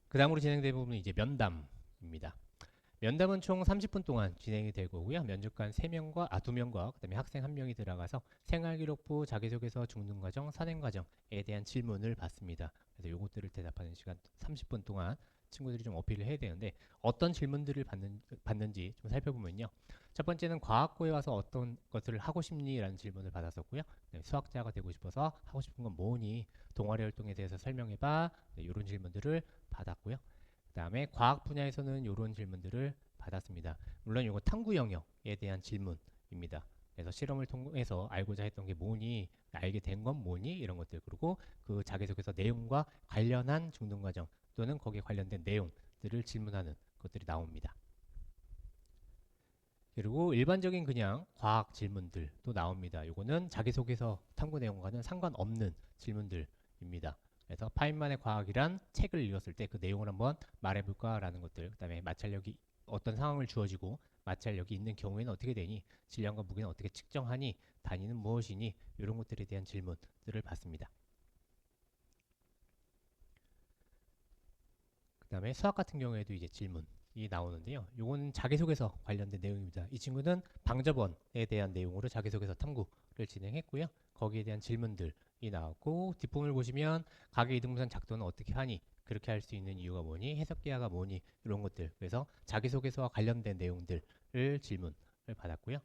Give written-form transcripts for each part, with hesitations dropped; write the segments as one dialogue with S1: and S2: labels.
S1: 그 다음으로 진행될 부분은 이제 면담입니다. 면담은 총 30분 동안 진행이 될 거고요. 면접관 3명과 2명과 그다음에 학생 1명이 들어가서 생활기록부, 자기소개서, 중등과정, 선행과정에 대한 질문을 받습니다. 그래서 요것들을 대답하는 시간 30분 동안 친구들이 좀 어필을 해야 되는데 어떤 질문들을 받는지 좀 살펴보면요. 첫 번째는 과학고에 와서 어떤 것들을 하고 싶니? 라는 질문을 받았었고요. 네, 수학자가 되고 싶어서 하고 싶은 건 뭐니? 동아리 활동에 대해서 설명해봐. 네, 이런 질문들을 받았고요. 그다음에 과학 분야에서는 이런 질문들을 받았습니다. 물론 이거 탐구 영역에 대한 질문입니다. 그래서 실험을 통해서 알고자 했던 게 뭐니, 알게 된 건 뭐니 이런 것들 그리고 그 자기소개서 내용과 관련한 중등과정 또는 거기에 관련된 내용들을 질문하는 것들이 나옵니다. 그리고 일반적인 그냥 과학 질문들도 나옵니다. 이거는 자기소개서 탐구 내용과는 상관없는 질문들입니다. 그래서 파인만의 과학이란 책을 읽었을 때 그 내용을 한번 말해볼까라는 것들, 그 다음에 마찰력이 어떤 상황을 주어지고 마찰력이 있는 경우에는 어떻게 되니, 질량과 무게는 어떻게 측정하니, 단위는 무엇이니, 이런 것들에 대한 질문들을 받습니다. 그 다음에 수학 같은 경우에도 이제 질문이 나오는데요. 요거는 자기소개서 관련된 내용입니다. 이 친구는 방접원에 대한 내용으로 자기소개서 탐구를 진행했고요. 거기에 대한 질문들이 나왔고 뒷부분을 보시면 가계 이등분선 작도는 어떻게 하니? 그렇게 할 수 있는 이유가 뭐니? 해석기하가 뭐니? 이런 것들. 그래서 자기소개서와 관련된 내용들을 질문을 받았고요.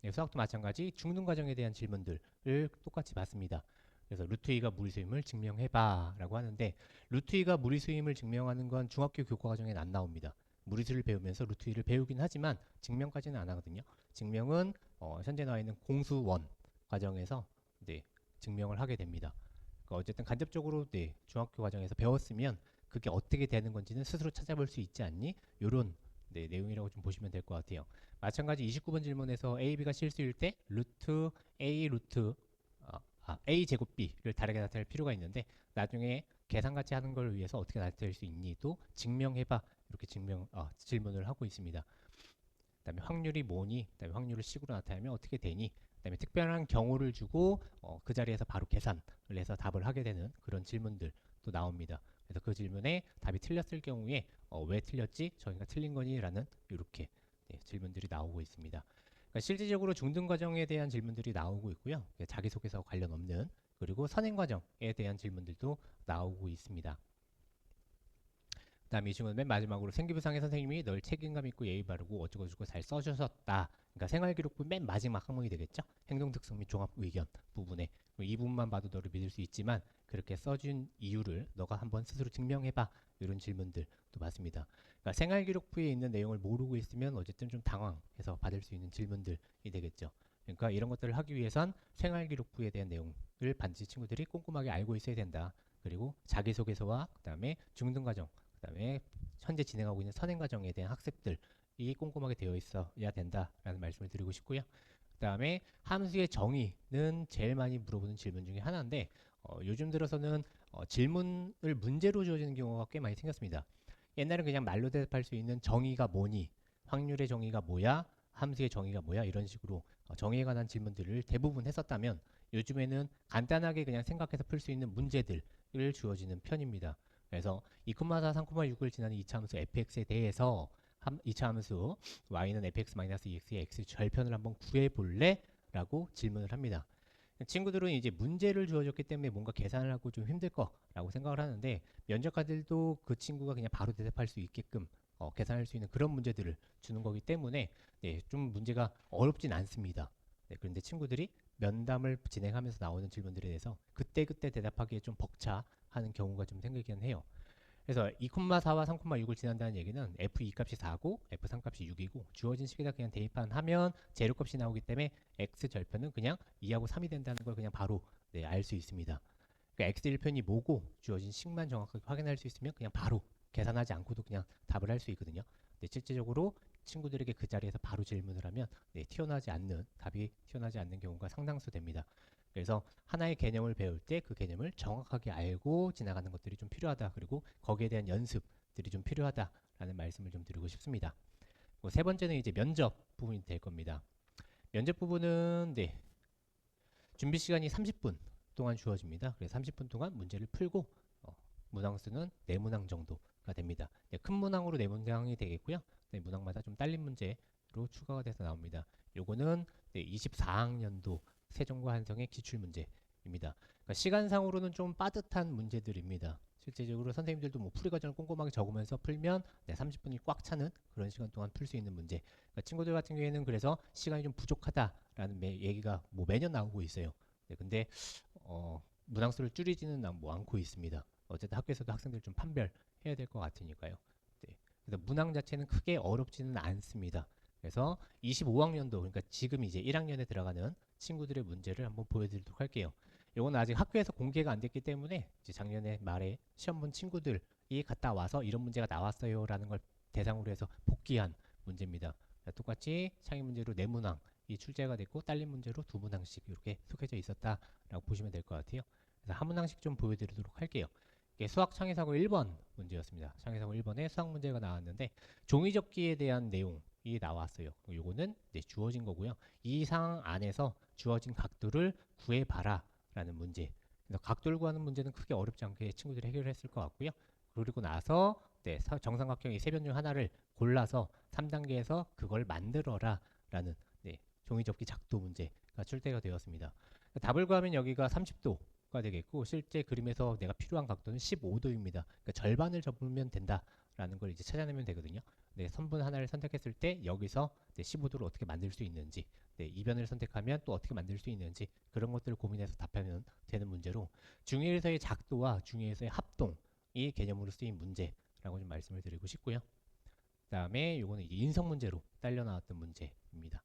S1: 네, 수학도 마찬가지 중등 과정에 대한 질문들을 똑같이 받습니다. 그래서 루트 2가 무리수임을 증명해봐 라고 하는데 루트 2가 무리수임을 증명하는 건 중학교 교과 과정에는 안 나옵니다. 무리수를 배우면서 루트 2를 배우긴 하지만 증명까지는 안 하거든요. 증명은 현재 나와 있는 공수원 과정에서 네, 증명을 하게 됩니다. 그러니까 어쨌든 간접적으로 네, 중학교 과정에서 배웠으면 그게 어떻게 되는 건지는 스스로 찾아볼 수 있지 않니? 이런 네, 내용이라고 좀 보시면 될 것 같아요. 마찬가지 29번 질문에서 A, B가 실수일 때 루트 A 루트 A 제곱 B를 다르게 나타낼 필요가 있는데 나중에 계산같이 하는 걸 위해서 어떻게 나타낼 수 있니?도 증명해봐 이렇게 질문을 하고 있습니다. 그다음에 확률이 뭐니? 그다음에 확률을 식으로 나타내면 어떻게 되니? 그다음에 특별한 경우를 주고 그 자리에서 바로 계산을 해서 답을 하게 되는 그런 질문들도 나옵니다. 그래서 그 질문에 답이 틀렸을 경우에 왜 틀렸지? 저희가 틀린 거니?라는 이렇게 네, 질문들이 나오고 있습니다. 그러니까 실질적으로 중등 과정에 대한 질문들이 나오고 있고요. 자기소개서 관련 없는 그리고 선행 과정에 대한 질문들도 나오고 있습니다. 그다음에 이 친구는 맨 마지막으로 생기부상의 선생님이 널 책임감 있고 예의 바르고 어쩌고저쩌고 잘 써주셨다. 그러니까 생활기록부 맨 마지막 항목이 되겠죠. 행동특성 및 종합 의견 부분에 이 부분만 봐도 너를 믿을 수 있지만 그렇게 써준 이유를 너가 한번 스스로 증명해봐. 이런 질문들도 받습니다. 그러니까 생활기록부에 있는 내용을 모르고 있으면 어쨌든 좀 당황해서 받을 수 있는 질문들이 되겠죠. 그러니까 이런 것들을 하기 위해선 생활기록부에 대한 내용을 반드시 친구들이 꼼꼼하게 알고 있어야 된다. 그리고 자기소개서와 그다음에 중등과정 그다음에 현재 진행하고 있는 선행 과정에 대한 학습들이 꼼꼼하게 되어 있어야 된다라는 말씀을 드리고 싶고요. 그다음에 함수의 정의는 제일 많이 물어보는 질문 중에 하나인데 요즘 들어서는 질문을 문제로 주어지는 경우가 꽤 많이 생겼습니다. 옛날엔 그냥 말로 대답할 수 있는 정의가 뭐니, 확률의 정의가 뭐야, 함수의 정의가 뭐야 이런 식으로 정의에 관한 질문들을 대부분 했었다면 요즘에는 간단하게 그냥 생각해서 풀 수 있는 문제들을 주어지는 편입니다. 그래서 2,4, 3,6을 지나는 2차 함수 fx에 대해서 2차 함수 y는 fx-ex의 x 절편을 한번 구해볼래? 라고 질문을 합니다. 친구들은 이제 문제를 주어졌기 때문에 뭔가 계산을 하고 좀 힘들 거라고 생각을 하는데 면접관들도 그 친구가 그냥 바로 대답할 수 있게끔 계산할 수 있는 그런 문제들을 주는 거기 때문에 네, 좀 문제가 어렵진 않습니다. 네, 그런데 친구들이 면담을 진행하면서 나오는 질문들에 대해서 그때그때 대답하기에 좀 벅차하는 경우가 좀 생기긴 해요. 그래서 2,4와 3,6을 지난다는 얘기는 f2 값이 4고 f3 값이 6이고 주어진 식에다 그냥 대입하면 제로 값이 나오기 때문에 x 절편은 그냥 2하고 3이 된다는 걸 그냥 바로 네, 알 수 있습니다. 그러니까 x1편이 뭐고 주어진 식만 정확하게 확인할 수 있으면 그냥 바로 계산하지 않고도 그냥 답을 할 수 있거든요. 근데 실제적으로 친구들에게 그 자리에서 바로 질문을 하면 네, 답이 튀어나지 않는 경우가 상당수 됩니다. 그래서 하나의 개념을 배울 때 그 개념을 정확하게 알고 지나가는 것들이 좀 필요하다. 그리고 거기에 대한 연습들이 좀 필요하다라는 말씀을 좀 드리고 싶습니다. 세 번째는 이제 면접 부분이 될 겁니다. 면접 부분은 네, 준비 시간이 30분 동안 주어집니다. 그래서 30분 동안 문제를 풀고 문항수는 4문항 정도 문제가 됩니다. 네, 큰 문항으로 네 문항이 되겠고요. 네, 문항마다 좀 딸린 문제로 추가가 돼서 나옵니다. 요거는 네, 24학년도 세종과 한성의 기출문제입니다. 그러니까 시간상으로는 좀 빠듯한 문제들입니다. 실제적으로 선생님들도 뭐 풀이 과정을 꼼꼼하게 적으면서 풀면 네, 30분이 꽉 차는 그런 시간 동안 풀 수 있는 문제. 그러니까 친구들 같은 경우에는 그래서 시간이 좀 부족하다라는 얘기가 뭐 매년 나오고 있어요. 네, 근데 문항수를 줄이지는 뭐 않고 있습니다. 어쨌든 학교에서도 학생들 좀 판별해야 될 것 같으니까요. 네, 그래서 문항 자체는 크게 어렵지는 않습니다. 그래서 25학년도 그러니까 지금 이제 1학년에 들어가는 친구들의 문제를 한번 보여드리도록 할게요. 이건 아직 학교에서 공개가 안 됐기 때문에 이제 작년에 말에 시험 본 친구들이 갔다 와서 이런 문제가 나왔어요라는 걸 대상으로 해서 복귀한 문제입니다. 똑같이 창의 문제로 네 문항이 출제가 됐고 딸린 문제로 두 문항씩 이렇게 속해져 있었다라고 보시면 될 것 같아요. 그래서 한 문항씩 좀 보여드리도록 할게요. 이게 수학 창의사고 1번 문제였습니다. 창의사고 1번에 수학 문제가 나왔는데 종이접기에 대한 내용이 나왔어요. 요거는 주어진 거고요. 이 상황 안에서 주어진 각도를 구해봐라 라는 문제. 그래서 각도를 구하는 문제는 크게 어렵지 않게 친구들이 해결했을 것 같고요. 그리고 나서 정삼각형의 세 변 중 하나를 골라서 3단계에서 그걸 만들어라 라는 종이접기 작도 문제가 출제가 되었습니다. 답을 구하면 여기가 30도가 되겠고 실제 그림에서 내가 필요한 각도는 15도입니다. 그러니까 절반을 접으면 된다라는 걸 이제 찾아내면 되거든요. 선분 하나를 선택했을 때 여기서 15도를 어떻게 만들 수 있는지, 이변을 선택하면 또 어떻게 만들 수 있는지 그런 것들을 고민해서 답하면 되는 문제로 중위에서의 작도와 중위에서의 합동이 개념으로 쓰인 문제라고 좀 말씀을 드리고 싶고요. 그 다음에 요거는 이제 인성 문제로 딸려 나왔던 문제입니다.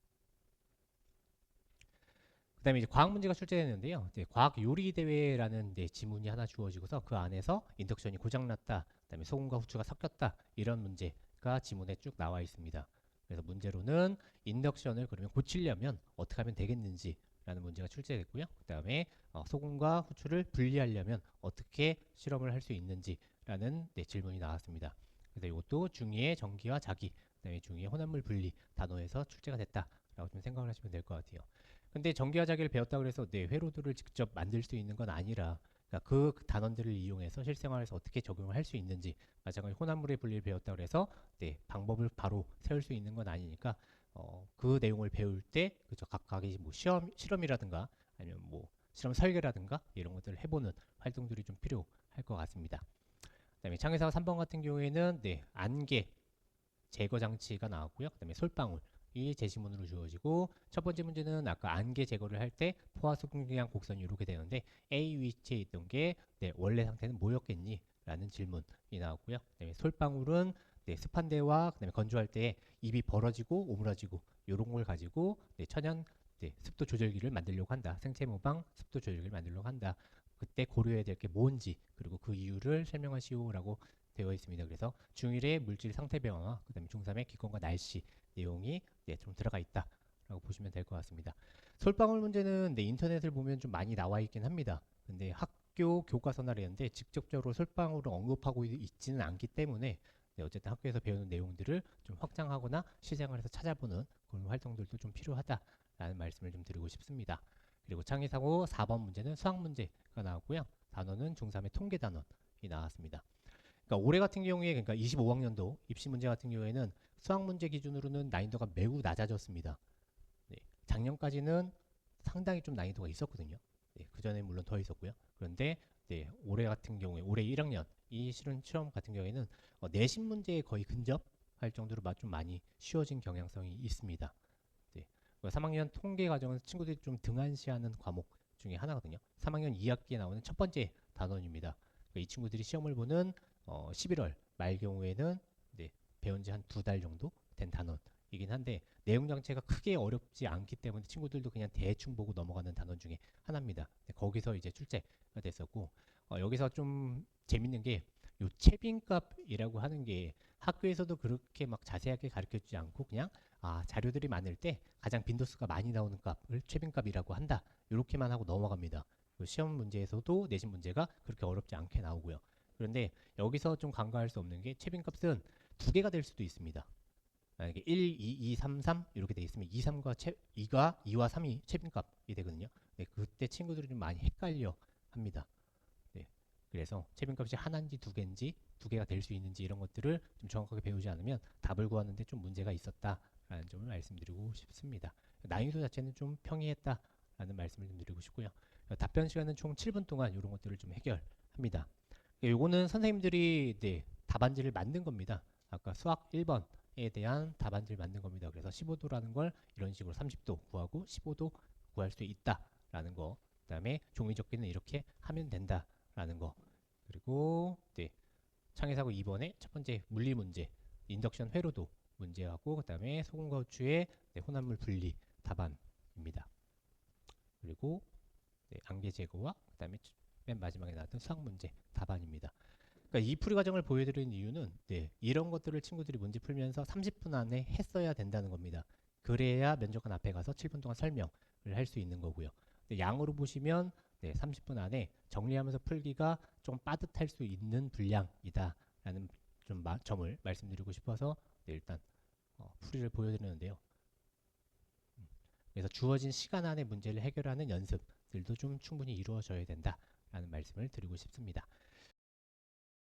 S1: 그 다음에 이제 과학 문제가 출제되는데요. 과학 요리 대회라는 지문이 하나 주어지고서 그 안에서 인덕션이 고장났다, 그 다음에 소금과 후추가 섞였다 이런 문제가 지문에 쭉 나와 있습니다. 그래서 문제로는 인덕션을 그러면 고치려면 어떻게 하면 되겠는지 라는 문제가 출제됐고요. 그 다음에 소금과 후추를 분리하려면 어떻게 실험을 할 수 있는지 라는 질문이 나왔습니다. 그래서 이것도 중2의 전기와 자기, 그 다음에 중2의 혼합물 분리 단어에서 출제가 됐다라고 좀 생각을 하시면 될 것 같아요. 근데 전기와 자기를 배웠다고 해서 회로도를 직접 만들 수 있는 건 아니라 그러니까 그 단원들을 이용해서 실생활에서 어떻게 적용을 할 수 있는지 마찬가지 혼합물의 분리를 배웠다고 해서 방법을 바로 세울 수 있는 건 아니니까 그 내용을 배울 때 그죠 각각의 뭐 실험이라든가 아니면 뭐 실험 설계라든가 이런 것들을 해보는 활동들이 좀 필요할 것 같습니다. 그다음에 창의사 3번 같은 경우에는 안개 제거 장치가 나왔고요. 그다음에 솔방울 이 제시문으로 주어지고 첫 번째 문제는 아까 안개 제거를 할 때 포화 수증기랑 곡선이 이렇게 되는데 A 위치에 있던 게 원래 상태는 뭐였겠니? 라는 질문이 나왔고요. 그다음에 솔방울은 습한 데와 그다음에 건조할 때 입이 벌어지고 오므라지고 이런 걸 가지고 천연 습도 조절기를 만들려고 한다. 생체 모방 습도 조절기를 만들려고 한다. 그때 고려해야 될 게 뭔지 그리고 그 이유를 설명하시오라고 되어 있습니다. 그래서 중1의 물질 상태 변화, 그다음에 중3의 기권과 날씨 내용이 좀 들어가 있다라고 보시면 될 것 같습니다. 솔방울 문제는 인터넷을 보면 좀 많이 나와 있긴 합니다. 근데 학교 교과서나 이런데 직접적으로 솔방울을 언급하고 있지는 않기 때문에 어쨌든 학교에서 배우는 내용들을 좀 확장하거나 실생활에서 찾아보는 그런 활동들도 좀 필요하다라는 말씀을 좀 드리고 싶습니다. 그리고 창의사고 4번 문제는 수학 문제가 나왔고요. 단원은 중3의 통계 단원이 나왔습니다. 그러니까 올해 같은 경우에 그러니까 25학년도 입시 문제 같은 경우에는 수학 문제 기준으로는 난이도가 매우 낮아졌습니다. 작년까지는 상당히 좀 난이도가 있었거든요. 그 전에 물론 더 있었고요. 그런데 올해 같은 경우에 올해 1학년 이 실험 같은 경우에는 내신 문제에 거의 근접할 정도로 좀 많이 쉬워진 경향성이 있습니다. 3학년 통계 과정은 친구들이 좀 등한시하는 과목 중에 하나거든요. 3학년 2학기에 나오는 첫 번째 단원입니다. 이 친구들이 시험을 보는 11월 말 경우에는 배운 지 한 2달 정도 된 단원이긴 한데 내용 자체가 크게 어렵지 않기 때문에 친구들도 그냥 대충 보고 넘어가는 단원 중에 하나입니다. 거기서 이제 출제가 됐었고 여기서 좀 재밌는 게 요 채빈값이라고 하는 게 학교에서도 그렇게 막 자세하게 가르쳐주지 않고 그냥 자료들이 많을 때 가장 빈도수가 많이 나오는 값을 채빈값이라고 한다. 이렇게만 하고 넘어갑니다. 시험 문제에서도 내신 문제가 그렇게 어렵지 않게 나오고요. 그런데 여기서 좀 간과할 수 없는 게 채빈값은 두 개가 될 수도 있습니다. 만약에 1, 2, 2, 3, 3 이렇게 돼 있으면 2, 3과 2와 3이 채빈값이 되거든요. 그때 친구들이 좀 많이 헷갈려 합니다. 그래서 채빈값이 하나인지 두 개인지 두 개가 될 수 있는지 이런 것들을 좀 정확하게 배우지 않으면 답을 구하는데 좀 문제가 있었다라는 점을 말씀드리고 싶습니다. 난이도 자체는 좀 평이했다라는 말씀을 좀 드리고 싶고요. 답변 시간은 총 7분 동안 이런 것들을 좀 해결합니다. 요거는 선생님들이 답안지를 만든 겁니다. 아까 수학 1번에 대한 답안지를 만든 겁니다. 그래서 15도라는 걸 이런 식으로 30도 구하고 15도 구할 수 있다라는 거. 그 다음에 종이 접기는 이렇게 하면 된다라는 거. 그리고 창의사고 2번에 첫 번째 물리 문제, 인덕션 회로도 문제하고 그 다음에 소금과 후추의 혼합물 분리 답안입니다. 그리고 안개 제거와 그 다음에 맨 마지막에 나왔던 수학 문제 답안입니다. 그러니까 이 풀이 과정을 보여드리는 이유는 이런 것들을 친구들이 문제 풀면서 30분 안에 했어야 된다는 겁니다. 그래야 면접관 앞에 가서 7분 동안 설명을 할 수 있는 거고요. 양으로 보시면 30분 안에 정리하면서 풀기가 좀 빠듯할 수 있는 분량이다라는 좀 점을 말씀드리고 싶어서 일단 풀이를 보여드리는데요. 그래서 주어진 시간 안에 문제를 해결하는 연습들도 좀 충분히 이루어져야 된다라는 말씀을 드리고 싶습니다.